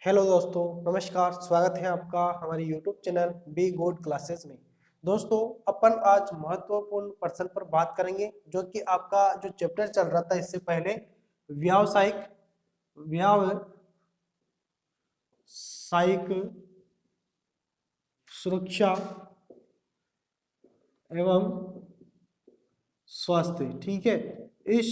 Hello दोस्तों, नमस्कार। स्वागत है आपका हमारे YouTube channel be good classes में। दोस्तों, अपन आज महत्वपूर्ण पर्सन पर बात करेंगे जो कि आपका जो चैप्टर चल रहा था इससे पहले व्यावसायिक व्यावसायिक सुरक्षा एवं स्वास्थ्य। ठीक है, इस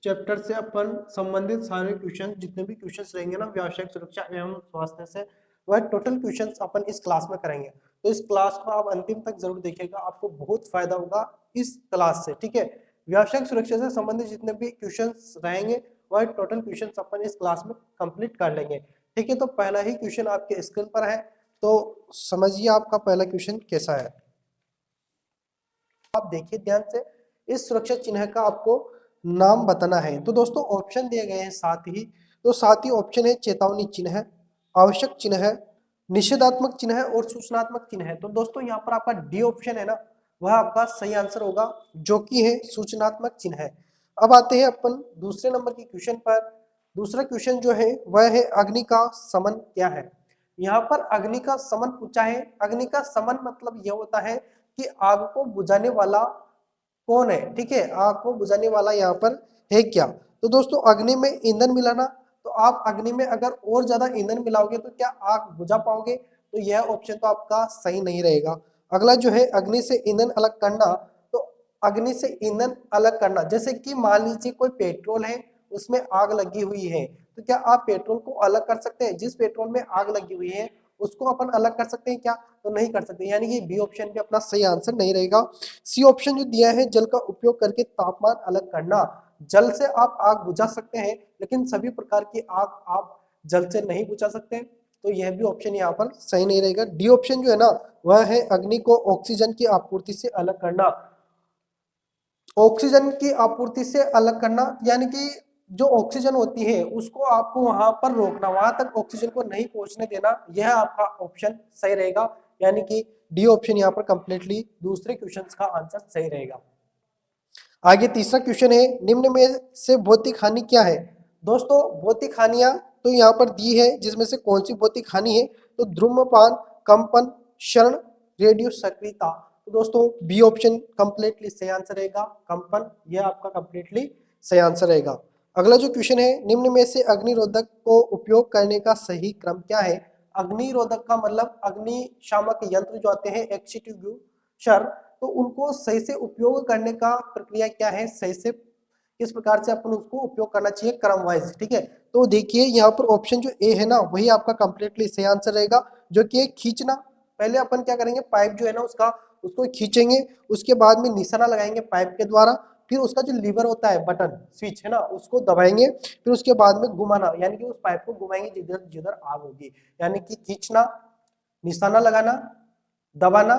चैप्टर से अपन संबंधित सारे क्वेश्चन, जितने भी क्वेश्चंस रहेंगे ना व्यावसायिक सुरक्षा एवं स्वास्थ्य से, वह टोटल क्वेश्चंस अपन इस क्लास में करेंगे। तो इस क्लास को आप अंतिम तक जरूर देखिएगा, आपको बहुत फायदा होगा इस क्लास से। ठीक है, व्यावसायिक सुरक्षा से संबंधित जितने भी क्वेश्चंस रहेंगे वह टोटल क्वेश्चंस अपन इस क्लास में कंप्लीट कर लेंगे। ठीक है, तो पहला ही क्वेश्चन आपके स्क्रीन पर है, तो समझिए आपका पहला क्वेश्चन कैसा है। आप देखिए ध्यान से, इस सुरक्षा चिन्ह का आपको नाम बताना है। तो दोस्तों ऑप्शन दिए गए हैं साथ ही, तो साथ ही ऑप्शन है चेतावनी चिन्ह है, आवश्यक चिन्ह है, निषेधात्मक चिन्ह है और सूचनात्मक चिन्ह है। तो दोस्तों यहाँ पर आपका डी ऑप्शन है ना, वह आपका सही आंसर होगा, जो कि है सूचनात्मक चिन्ह है। अब आते हैं अपन दूसरे नंबर के क्वेश्चन पर। दूसरा क्वेश्चन जो है वह है अग्नि का समन क्या है। यहाँ पर अग्नि का समन पूछा है। अग्नि का समन मतलब यह होता है कि आग को बुझाने वाला कौन है। ठीक है, आग को बुझाने वाला यहाँ पर है क्या। तो दोस्तों अग्नि में ईंधन मिलाना, तो आप अग्नि में अगर और ज्यादा ईंधन मिलाओगे तो क्या आग बुझा पाओगे, तो यह ऑप्शन तो आपका सही नहीं रहेगा। अगला जो है अग्नि से ईंधन अलग करना, तो अग्नि से ईंधन अलग करना, जैसे कि मान लीजिए कोई पेट्रोल है, उसमें आग लगी हुई है, तो क्या आप पेट्रोल को अलग कर सकते हैं। जिस पेट्रोल में आग लगी हुई है उसको अपन अलग कर सकते हैं क्या, तो नहीं कर सकते। यानी कि बी ऑप्शन भी अपना सही आंसर नहीं रहेगा। सी ऑप्शन जो दिया है जल का उपयोग करके तापमान अलग करना, जल से आप आग बुझा सकते हैं, लेकिन सभी प्रकार की आग आप जल से नहीं बुझा सकते, तो यह भी ऑप्शन यहाँ पर सही नहीं रहेगा। डी ऑप्शन जो है ना, वह है अग्नि को ऑक्सीजन की आपूर्ति से अलग करना। ऑक्सीजन की आपूर्ति से अलग करना यानी कि जो ऑक्सीजन होती है उसको आपको वहां पर रोकना, वहां तक ऑक्सीजन को नहीं पहुंचने देना, यह आपका ऑप्शन सही रहेगा। यानी कि डी ऑप्शन यहाँ पर कंप्लीटली दूसरे क्वेश्चन का आंसर सही रहेगा। आगे तीसरा क्वेश्चन है, निम्न में से भौतिक हानि क्या है। दोस्तों भौतिक हानियां तो यहाँ पर दी है, जिसमें से कौन सी भौतिक हानि है, तो धूम्रपान, कंपन, क्षरण, रेडियो सक्रियता। तो दोस्तों बी ऑप्शन कंप्लीटली सही आंसर रहेगा, कंपन, यह आपका कंप्लीटली सही आंसर रहेगा। अगला जो क्वेश्चन है, निम्न में से अग्निरोधक को उपयोग करने का सही क्रम क्या है। अग्निरोधक का मतलब अग्निशामक यंत्र जो आते हैं एक्सटिंग्विशर, तो उनको सही से उपयोग करने का प्रक्रिया क्या है, सही से किस प्रकार से अपन उसको उपयोग करना चाहिए क्रम वाइज। ठीक है, तो देखिए यहाँ पर ऑप्शन जो ए है ना, वही आपका कंप्लीटली सही आंसर रहेगा, जो कि खींचना। पहले अपन क्या करेंगे, पाइप जो है ना उसको खींचेंगे, उसके बाद में निशाना लगाएंगे पाइप के द्वारा, फिर उसका जो लीवर होता है, बटन स्विच है ना, उसको दबाएंगे, फिर उसके बाद में घुमाना, यानी कि उस पाइप को घुमाएंगे जिधर जिधर आग होगी। यानी कि खींचना, निशाना लगाना, दबाना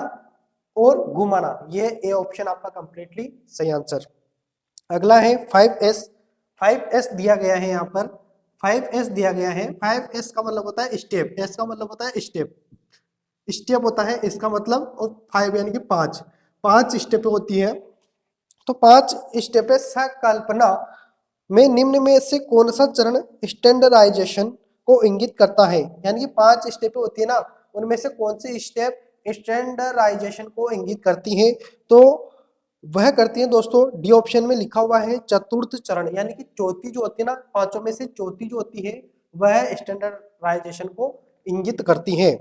और घुमाना, ये ए ऑप्शन आपका कंप्लीटली सही आंसर। अगला है 5S। 5S दिया गया है यहाँ पर, 5S दिया गया है। 5S का मतलब होता है स्टेप, एस का मतलब होता है स्टेप, स्टेप होता है इसका मतलब, और 5 यानी कि 5, 5 स्टेप होती है। तो 5 स्टेप संकल्पना में निम्न में से कौन सा चरण स्टैंडर्डाइजेशन को इंगित करता है। यानी कि 5 स्टेप होती है ना, उनमें से कौन सी स्टेप स्टैंडर्डाइजेशन को इंगित करती है, तो वह करती है दोस्तों, डी ऑप्शन में लिखा हुआ है चतुर्थ चरण, यानी कि चौथी जो होती है ना, पांचों में से चौथी जो होती है वह स्टैंडर्डाइजेशन को इंगित करती है।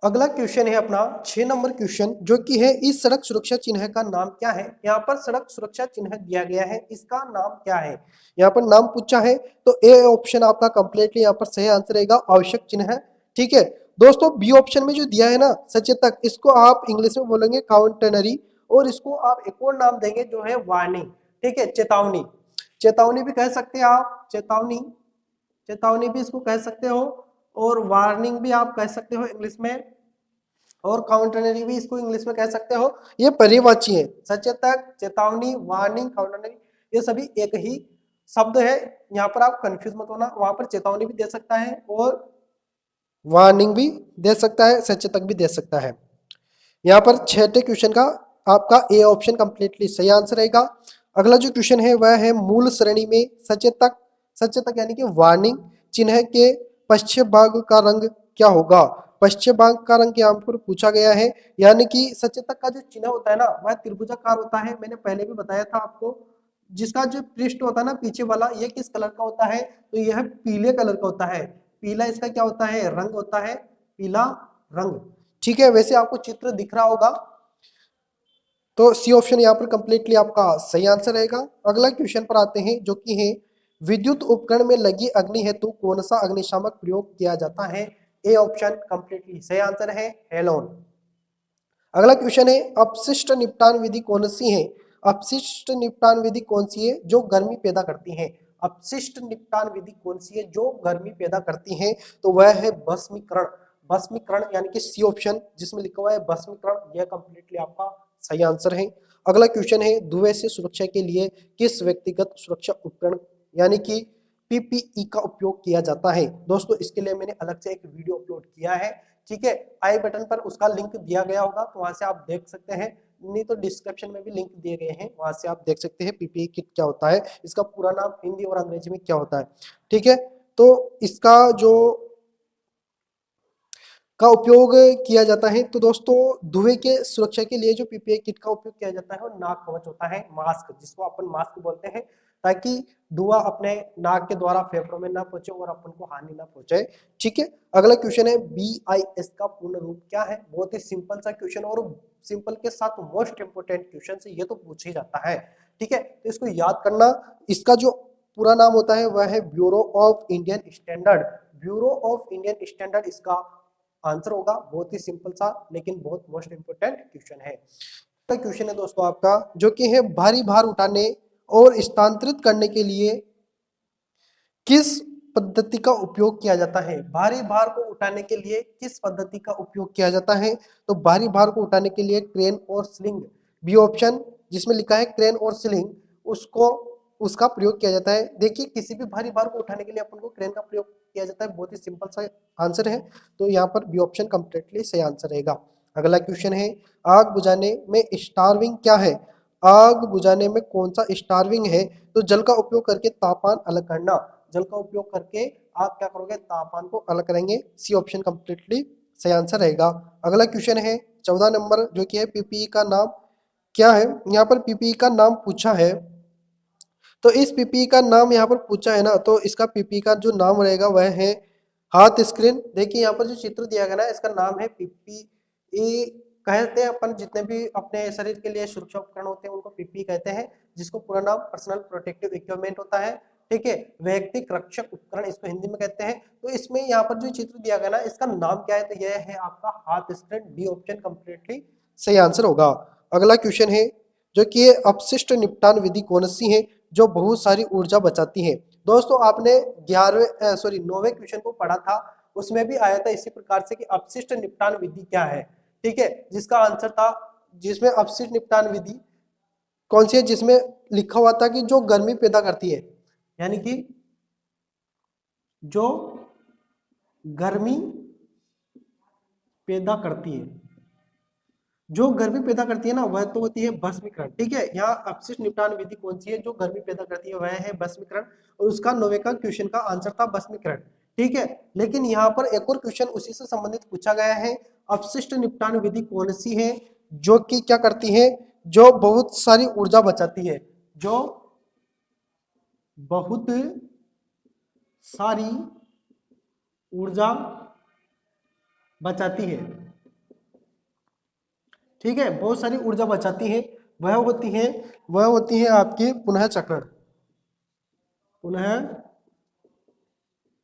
अगला क्वेश्चन है अपना 6 नंबर क्वेश्चन, जो कि है इस सड़क सुरक्षा चिन्ह का नाम क्या है। यहाँ पर सड़क सुरक्षा चिन्ह दिया गया है, इसका नाम क्या है। यहाँ पर नाम पूछा है, तो ए ऑप्शन आपका कंप्लीटली यहाँ पर सही आंसर रहेगा, आवश्यक चिन्ह है। ठीक है दोस्तों, बी ऑप्शन में जो दिया है ना सचेतक, इसको आप इंग्लिश में बोलेंगे काउंटनरी, और इसको आप एक और नाम देंगे जो है वार्निंग। ठीक है, चेतावनी, चेतावनी भी कह सकते हैं आप, चेतावनी, चेतावनी भी इसको कह सकते हो, और वार्निंग भी आप कह सकते हो इंग्लिश में, और काउंटरनरी भी इसको इंग्लिश में कह सकते हो। ये पर्यायवाची है, सचेतक, चेतावनी, वार्निंग, काउंटरनरी, ये सभी एक ही शब्द है। यहाँ पर आप कंफ्यूज मत होना, वहां पर चेतावनी भी दे सकता है और वार्निंग भी दे सकता है, सचेतक भी दे सकता है। यहाँ पर छठे क्वेश्चन का आपका ए ऑप्शन कंप्लीटली सही आंसर रहेगा। अगला जो क्वेश्चन है वह है मूल श्रेणी में सचेतक, सचेतक यानी कि वार्निंग चिन्ह के पश्चिम भाग का रंग क्या होगा? पश्चिम भाग का रंग यहाँ पर पूछा गया है, यानी कि सचेतक का जो चिन्ह होता है ना वह त्रिभुजाकार होता है। मैंने पहले भी बताया था आपको, जिसका जो पृष्ठ होता है ना पीछे वाला, ये किस कलर का होता है? तो यह पीले कलर का होता है। पीला इसका क्या होता है? रंग होता है, पीला रंग। ठीक है, वैसे आपको चित्र दिख रहा होगा, तो सी ऑप्शन यहाँ पर कंप्लीटली आपका सही आंसर रहेगा। अगला क्वेश्चन पर आते हैं, जो कि है विद्युत उपकरण में लगी अग्नि हेतु कौन सा अग्निशामक प्रयोग किया जाता है? ए ऑप्शन कंप्लीटली सही आंसर है, हेलोन। अगला क्वेश्चन है अपशिष्ट निपटान विधि कौन सी है? अपशिष्ट निपटान विधि कौन सी है जो गर्मी पैदा करती है? अपशिष्ट निपटान विधि कौन सी है जो गर्मी पैदा करती है? तो वह है भस्मीकरण। भस्मीकरण यानी कि सी ऑप्शन जिसमें लिखा हुआ है भस्मीकरण, यह कंप्लीटली आपका सही आंसर है। अगला क्वेश्चन है धुएं से सुरक्षा के लिए किस व्यक्तिगत सुरक्षा उपकरण यानी कि पीपीई का उपयोग किया जाता है? दोस्तों इसके लिए मैंने अलग से एक वीडियो अपलोड किया है, ठीक है, आई बटन पर उसका लिंक दिया गया होगा, तो वहां से आप देख सकते हैं, नहीं तो डिस्क्रिप्शन में भी लिंक दिए गए हैं, वहां से आप देख सकते हैं पीपीई किट क्या होता है, इसका पूरा नाम हिंदी और अंग्रेजी में क्या होता है। ठीक है, तो इसका जो का उपयोग किया जाता है, तो दोस्तों धुएं के सुरक्षा के लिए जो पीपीई किट का उपयोग किया जाता है वो नाक कवच होता है, मास्क, जिसको अपन मास्क बोलते हैं, ताकि धुआं अपने नाक के द्वारा फेफड़ों में ना पहुंचे और अपन को हानि ना पहुंचे। ठीक है, अगला क्वेश्चन है BIS का पूर्ण रूप क्या है? बहुत ही सिंपल सा क्वेश्चन, और सिंपल के साथ मोस्ट इंपोर्टेंट क्वेश्चन से ये तो पूछ ही जाता है। ठीक है, तो इसको याद करना। इसका जो पूरा नाम होता है वह है bureau of Indian standard. Bureau of Indian standard इसका आंसर होगा। बहुत ही सिंपल सा लेकिन बहुत मोस्ट इंपोर्टेंट क्वेश्चन है। क्वेश्चन है दोस्तों आपका, जो कि है भारी भार उठाने और स्थानांतरित करने के लिए किस पद्धति का उपयोग किया जाता है? भारी भार को उठाने के लिए किस पद्धति का उपयोग किया जाता है? तो भारी भार को उठाने के लिए क्रेन और स्लिंग, बी ऑप्शन जिसमें लिखा है क्रेन और स्लिंग, उसको उसका प्रयोग किया जाता है। देखिए किसी भी भारी भार को उठाने के लिए अपन को क्रेन का प्रयोग किया जाता है, बहुत ही सिंपल सा आंसर है, तो यहाँ पर बी ऑप्शन कंप्लीटली सही आंसर रहेगा। अगला क्वेश्चन है आग बुझाने में स्टार्विंग क्या है? आग बुझाने में कौन सा स्टार्विंग है? तो जल का उपयोग करके तापमान अलग करना। जल का उपयोग करके आप क्या करोगे? तापमान को अलग करेंगे। सी ऑप्शन कंप्लीटली सही आंसर रहेगा। अगला क्वेश्चन है 14 नंबर, जो कि है पीपीई का नाम क्या है? यहाँ पर पीपीई का नाम पूछा है, तो इस पीपीई का नाम यहाँ पर पूछा है ना, तो इसका पीपीई का जो नाम रहेगा वह है हाथ स्क्रीन। देखिए यहाँ पर जो चित्र दिया गया ना, इसका नाम है पीपीई कहते हैं अपन, जितने भी अपने शरीर के लिए सुरक्षा उपकरण होते हैं उनको पीपीई कहते हैं, जिसको पूरा नाम पर्सनल प्रोटेक्टिव इक्विपमेंट होता है। ठीक है, व्यक्तिगत रक्षक उपकरण इसको हिंदी में कहते हैं। तो इसमें यहाँ पर जो चित्र दिया गया ना, इसका नाम क्या है? तो यह है आपका हाथ स्क्रीन। डी ऑप्शन कंप्लीटली सही आंसर होगा। अगला क्वेश्चन है, जो कि अपशिष्ट निपटान विधि कौन सी है जो बहुत सारी ऊर्जा बचाती है? दोस्तों आपने 9वें क्वेश्चन को पढ़ा था, उसमें भी आया था इसी प्रकार से कि अपशिष्ट निपटान विधि क्या है। ठीक है, जिसका आंसर था, जिसमें अपशिष्ट निपटान विधि कौन सी है, जिसमें लिखा हुआ था कि जो गर्मी पैदा करती है, यानी कि जो गर्मी पैदा करती है, जो गर्मी पैदा करती है ना, वह तो होती है भस्मीकरण। ठीक है, यहाँ अपशिष्ट निपटान विधि कौन सी है जो गर्मी पैदा करती है? वह है भस्मीकरण, और उसका 9वें का क्वेश्चन का आंसर था भस्मीकरण। ठीक है, लेकिन यहाँ पर एक और क्वेश्चन उसी से संबंधित पूछा गया है, अपशिष्ट निपटान विधि कौन सी है जो कि क्या करती है? जो बहुत सारी ऊर्जा बचाती है, जो बहुत सारी ऊर्जा बचाती है। ठीक है, बहुत सारी ऊर्जा बचाती है, वह होती है आपकी पुनः चक्रण। पुनः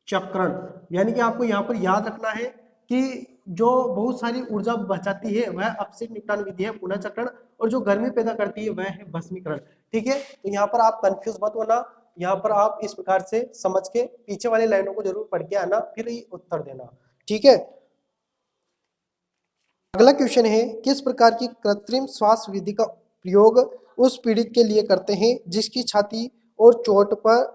चक्रण यानी कि आपको यहाँ पर याद रखना है कि जो बहुत सारी ऊर्जा बचाती है वह अपशिष्ट निपटान विधि है, पुनः चक्रण, और जो गर्मी पैदा करती है वह है भस्मीकरण। ठीक है, तो यहाँ पर आप कंफ्यूज मत होना, यहाँ पर आप इस प्रकार से समझ के पीछे वाली लाइनों को जरूर पढ़ के आना, फिर ही उत्तर देना। ठीक है, अगला क्वेश्चन है किस प्रकार की कृत्रिम श्वास विधि का प्रयोग उस पीड़ित के लिए करते हैं जिसकी छाती और चोट पर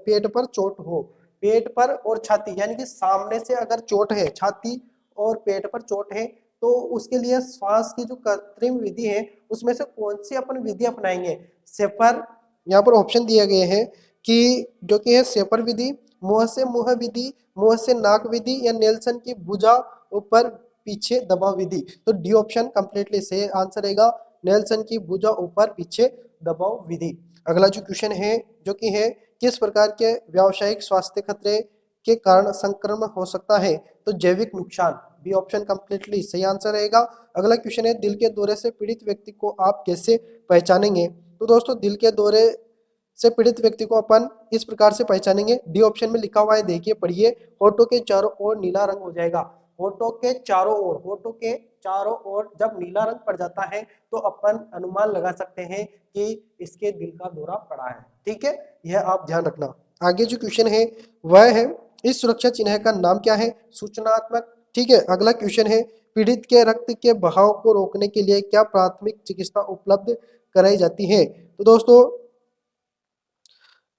पेट पर चोट हो? पेट पर और छाती यानी कि सामने से अगर चोट है, छाती और पेट पर चोट है, तो उसके लिए श्वास की जो कृत्रिम विधि है उसमें से कौन सी अपन विधि अपनाएंगे? सेपर, यहाँ पर ऑप्शन दिए गए हैं कि जो कि है सेपर विधि, मुंह से मुंह विधि, मुंह से नाक विधि, या नेल्सन की भुजा ऊपर पीछे दबाव विधि। तो डी ऑप्शन कंप्लीटली सही आंसर रहेगा, नेल्सन की भुजा ऊपर पीछे दबाव विधि। अगला जो क्वेश्चन है जो कि है किस प्रकार के व्यावसायिक स्वास्थ्य खतरे के कारण संक्रमण हो सकता है? तो जैविक नुकसान, बी ऑप्शन कंप्लीटली सही आंसर रहेगा। अगला क्वेश्चन है दिल के दौरे से पीड़ित व्यक्ति को आप कैसे पहचानेंगे? तो दोस्तों दिल के दौरे से पीड़ित व्यक्ति को अपन इस प्रकार से पहचानेंगे, डी ऑप्शन में लिखा हुआ है, देखिए पढ़िए। होठों के चारों ओर नीला रंग हो जाएगा, होठों के चारों ओर, होठों के चारों ओर जब नीला रंग पड़ जाता है तो अपन अनुमान लगा सकते हैं कि इसके दिल का दौरा पड़ा है। ठीक है, यह आप ध्यान रखना। आगे जो क्वेश्चन है वह है इस सुरक्षा चिन्ह का नाम क्या है? सूचनात्मक। ठीक है, अगला क्वेश्चन है पीड़ित के रक्त के बहाव को रोकने के लिए क्या प्राथमिक चिकित्सा उपलब्ध कराई जाती है? तो दोस्तों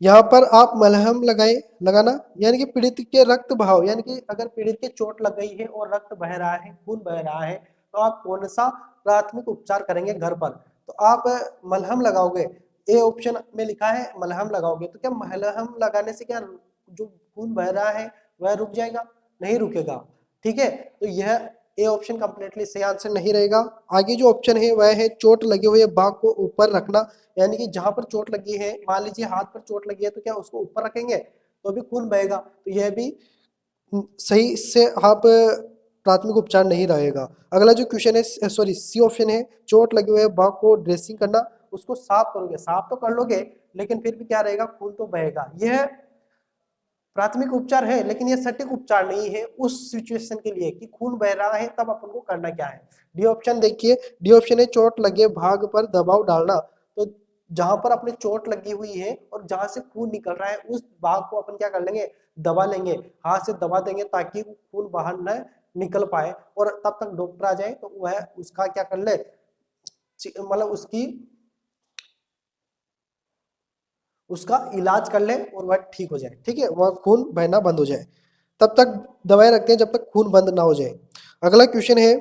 यहाँ पर आप मलहम लगाना, यानी कि पीड़ित के रक्त बहाव, यानी कि अगर पीड़ित के चोट लग गई है और रक्त बह रहा है, खून बह रहा है, तो आप कौन सा प्राथमिक उपचार करेंगे घर पर? तो आप मलहम लगाओगे, ए ऑप्शन में लिखा है मलहम लगाओगे। तो क्या मलहम लगाने से क्या जो खून बह रहा है वह रुक जाएगा? नहीं रुकेगा। ठीक है, तो यह ए ऑप्शन कंप्लीटली सही आंसर नहीं रहेगा। आगे जो ऑप्शन है वह है चोट लगे हुए भाग को ऊपर रखना, यानी कि जहां पर चोट लगी है, मान लीजिए हाथ पर चोट लगी है, तो क्या उसको ऊपर रखेंगे तो भी खून बहेगा? तो यह भी सही से आप प्राथमिक उपचार नहीं रहेगा। अगला जो क्वेश्चन है सॉरी सी ऑप्शन है चोट लगे हुए भाग को ड्रेसिंग करना, उसको साफ करोगे, साफ तो कर लोगे लेकिन फिर भी क्या रहेगा, खून तो बहेगा। यह प्राथमिक उपचार है लेकिन ये सटीक उपचार नहीं है उस सिचुएशन के लिए कि खून बह रहा है तब अपन को करना क्या है। डी ऑप्शन देखिए, डी ऑप्शन है चोट लगे भाग पर दबाव डालना। तो जहां पर अपने चोट लगी हुई है और जहां से खून निकल रहा है उस भाग को अपन क्या कर लेंगे, दबा लेंगे, हाथ से दबा देंगे ताकि खून बाहर न निकल पाए, और तब तक डॉक्टर आ जाए तो वह उसका क्या कर ले, मतलब उसका इलाज कर ले और वह ठीक हो जाए। ठीक है, वह खून बहना बंद हो जाए, तब तक दवाएं रखते हैं जब तक खून बंद ना हो जाए। अगला क्वेश्चन है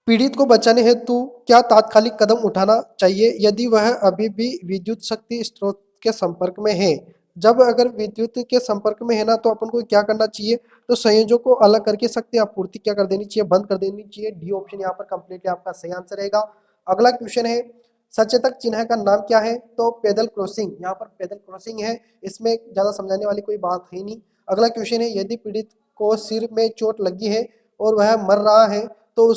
पीड़ित को बचाने हेतु क्या तात्कालिक कदम उठाना चाहिए यदि वह अभी भी विद्युत शक्ति स्रोत के संपर्क में है? जब अगर विद्युत के संपर्क में है ना तो अपन को क्या करना चाहिए? तो संयोजक को अलग करके शक्ति आपूर्ति क्या कर देनी चाहिए, बंद कर देनी चाहिए। डी ऑप्शन यहाँ पर कंप्लीटली आपका सही आंसर रहेगा। अगला क्वेश्चन है सचेतक चिन्ह का नाम क्या है? तो पैदल क्रॉसिंग, यहाँ पर पैदल क्रॉसिंग है, इसमें ज्यादा समझाने वाली कोई बात है नहीं। अगला क्वेश्चन है यदि पीड़ित को सिर में चोट लगी है और वह मर रहा है तो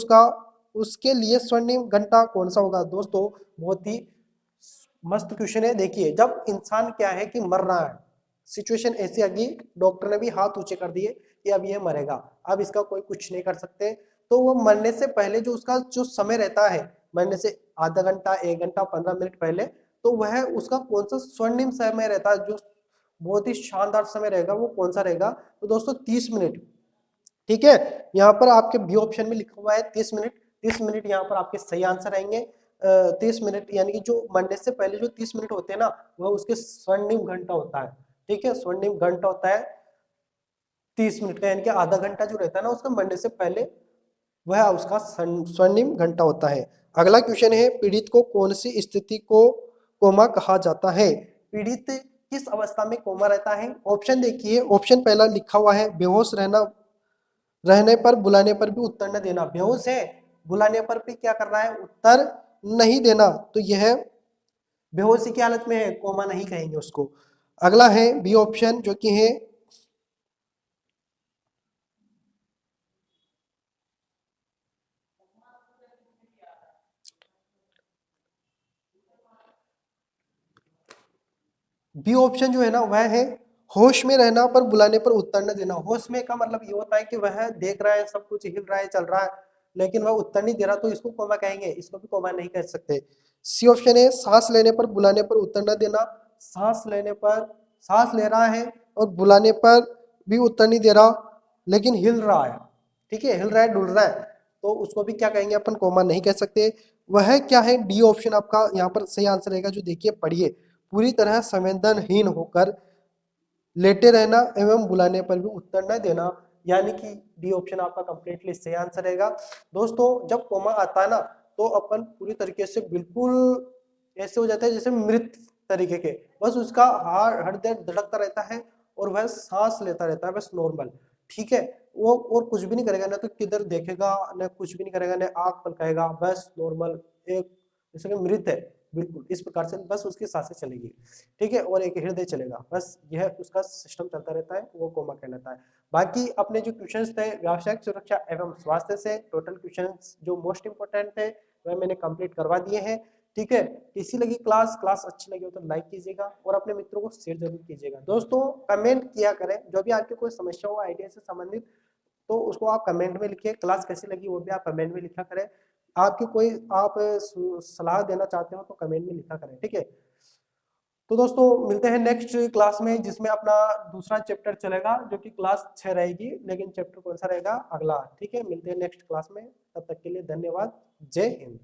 उसके लिए स्वर्णिम घंटा कौन सा होगा? दोस्तों बहुत ही मस्त क्वेश्चन है। देखिए जब इंसान क्या है कि मर रहा है, सिचुएशन ऐसी आ गई, डॉक्टर ने भी हाथ ऊंचे कर दिए कि अब ये मरेगा, अब इसका कोई कुछ नहीं कर सकते, तो वो मरने से पहले जो उसका जो समय रहता है, मरने से आधा घंटा, 1 घंटा, 15 मिनट पहले, तो वह उसका कौन सा स्वर्णिम समय रहता है, जो बहुत ही शानदार समय रहेगा, वो कौन सा रहेगा? तो दोस्तों 30 मिनट। ठीक है, यहाँ पर आपके बी ऑप्शन में लिखा हुआ है 30 मिनट। 30 मिनट यहाँ पर आपके सही आंसर आएंगे। 30 मिनट यानी कि जो मरने से पहले जो 30 मिनट होते हैं ना, वह उसके स्वर्णिम घंटा होता है। ठीक है, स्वर्णिम घंटा होता है 30 मिनट का, यानी कि आधा घंटा जो रहता है ना उसका मरने से पहले, वह उसका स्वर्णिम घंटा होता है। अगला क्वेश्चन है पीड़ित को कौन सी स्थिति को कोमा कहा जाता है? पीड़ित किस अवस्था में कोमा रहता है? ऑप्शन देखिए, ऑप्शन पहला लिखा हुआ है बेहोश रहने पर बुलाने पर भी उत्तर न देना। बेहोश है, बुलाने पर भी क्या कर रहा है, उत्तर नहीं देना, तो यह बेहोशी की हालत में है, कोमा नहीं कहेंगे उसको। अगला है बी ऑप्शन जो कि है बी ऑप्शन जो है ना वह है होश में रहना पर बुलाने पर उत्तर न देना। होश में का मतलब ये होता है कि वह देख रहा है, सब कुछ हिल रहा है, चल रहा है, लेकिन वह उत्तर नहीं दे रहा, तो इसको कोमा कहेंगे, इसको भी कोमा नहीं कह सकते। सी ऑप्शन है सांस लेने पर बुलाने पर उत्तर न देना। सांस लेने पर, सांस ले रहा है और बुलाने पर भी उत्तर नहीं दे रहा लेकिन हिल रहा है, ठीक है, हिल रहा है, डुल रहा है, तो उसको भी क्या कहेंगे, अपन कोमा नहीं कह सकते। वह क्या है, डी ऑप्शन आपका यहाँ पर सही आंसर रहेगा। जो देखिए पढ़िए, पूरी तरह संवेदनहीन होकर लेटे रहना एवं बुलाने पर भी उत्तर न देना, यानी कि डी ऑप्शन आपका कंप्लीटली सही आंसर रहेगा। दोस्तों जब कोमा आता है ना तो अपन पूरी तरीके से बिल्कुल ऐसे हो जाता है जैसे मृत तरीके के, बस उसका हार्ट हृदय धड़कता रहता है और वह सांस लेता रहता है, बस नॉर्मल। ठीक है, वो और कुछ भी नहीं करेगा, ना तो किधर देखेगा, ना कुछ भी नहीं करेगा, ना आंख पलकाएगा, बस नॉर्मल एक जैसे कि मृत है, बिल्कुल इस प्रकार से बस उसकी सांसें चलेगी। ठीक है, और एक हृदय चलेगा, बस यह उसका सिस्टम चलता रहता है, वो कोमा कहलाता है। बाकी अपने जो क्वेश्चंस थे व्यावसायिक सुरक्षा एवं स्वास्थ्य से, टोटल क्वेश्चंस जो मोस्ट इंपोर्टेंट थे वह मैंने कंप्लीट करवा दिए हैं। ठीक है, कैसी लगी क्लास अच्छी लगी हो तो लाइक कीजिएगा और अपने मित्रों को शेयर जरूर कीजिएगा। दोस्तों कमेंट किया करें, जो भी आपकी कोई समस्या हो आईटीआई से संबंधित तो उसको आप कमेंट में लिखिए, क्लास कैसी लगी वो भी आप कमेंट में लिखा करें। आपकी कोई आप सलाह देना चाहते हो तो कमेंट में लिखा करें। ठीक है, तो दोस्तों मिलते हैं नेक्स्ट क्लास में, जिसमें अपना दूसरा चैप्टर चलेगा जो कि क्लास 6 रहेगी, लेकिन चैप्टर कौन सा रहेगा अगला। ठीक है, मिलते हैं नेक्स्ट क्लास में, तब तक के लिए धन्यवाद। जय हिंद।